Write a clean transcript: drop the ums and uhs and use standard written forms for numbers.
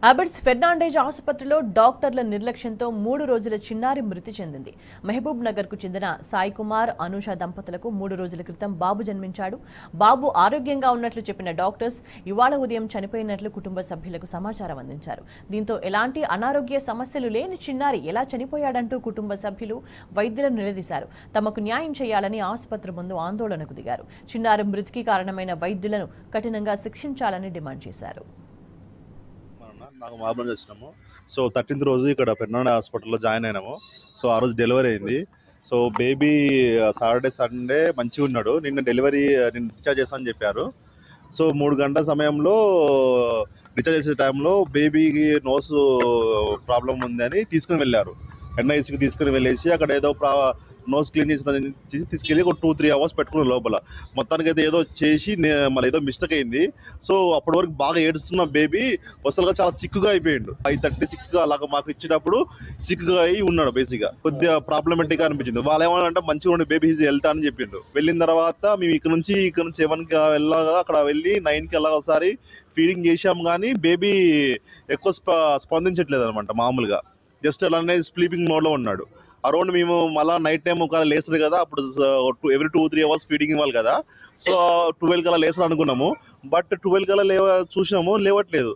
అబర్ట్స్ Fernandez ఆసుపత్రిలో డాక్టర్ల నిర్లక్ష్యంతో 3 రోజుల చిన్నారి మృతి చెందింది. మహబూబ్ నగర్ కు చెందిన సాయి కుమార్, అనూష దంపతులకు 3 రోజుల క్రితం బాబు జన్మించాడు. బాబు ఆరోగ్యంగా ఉన్నట్లు చెప్పిన డాక్టర్స్ ఇవాళ ఉదయం చనిపోయినట్లు కుటుంబ సభ్యులకు సమాచారం అందించారు. దీంతో ఎలాంటి అనారోగ్య సమస్యలు లేని చిన్నారి ఎలా చనిపోయాడంటూ కుటుంబ సభ్యులు వైద్యులను నిలదీశారు. తమకు న్యాయం చేయాలని ఆసుపత్రి ముందు ఆందోళనకు దిగారు. చిన్నారి మృతికి కారణమైన వైద్యులను కఠినంగా శిక్షించాలని డిమాండ్ చేశారు. నాకు మహబూబ్ వచ్చినాము. సో 13th రోజు ఇక్కడ ఫెర్నాండేజ్ హాస్పిటల్లో జాయిన్ అయినాము. సో ఆ రోజు డెలివరీ అయింది. సో బేబీ సాటర్డే సండే మంచిగా ఉన్నాడు. నిన్న డిశ్చార్జ్ చేస్తానని చెప్పారు. సో 3 గంటల సమయంలో డిశ్చార్జ్ చేసే టైంలో బేబీకి నోస్ ప్రాబ్లం ఉందని తీసుకుని వెళ్ళారు. ఎన్ఐసికి తీసుకుని వెళ్ళేసి అక్కడ ఏదో నోస్ క్లీన్ చేసి తీసుకెళ్ళి ఒక 2-3 అవర్స్ పెట్టుకున్న లోపల మొత్తానికి అయితే ఏదో చేసి మళ్ళీ ఏదో మిస్టేక్ అయింది. సో అప్పటి వరకు బాగా ఏడుస్తున్న బేబీ అసలుగా చాలా సిక్కుగా అయిపోయిండు. 5:36 అలాగా మాకు ఇచ్చేటప్పుడు సిక్కుగా అయి ఉన్నాడు. బేసిక్గా కొద్దిగా ప్రాబ్లమేటిక్గా అనిపించింది. వాళ్ళు ఏమన్నా మంచిగా ఉండి బేబీ వెళ్తా అని చెప్పిండు. వెళ్ళిన తర్వాత మేము ఇక్కడ నుంచి 7కి వెళ్ళాలి కదా, అక్కడ వెళ్ళి 9కి అలా ఒకసారి ఫీడింగ్ చేసాము. కానీ బేబీ ఎక్కువ స్పందించట్లేదు అనమాట. మామూలుగా జస్ట్ అలానే స్లీపింగ్ మోడ్లో ఉన్నాడు. అరౌండ్ మేము మళ్ళీ నైట్ టైం ఒకవేళ లేస్తుంది కదా, అప్పుడు ఎవ్రీ 2-3 అవర్స్ ఫీడింగ్ ఇవ్వాలి కదా. సో 12 కల్లా లేస్తారు అనుకున్నాము. బట్ 12 కల్లా చూసినాము, లేవట్లేదు.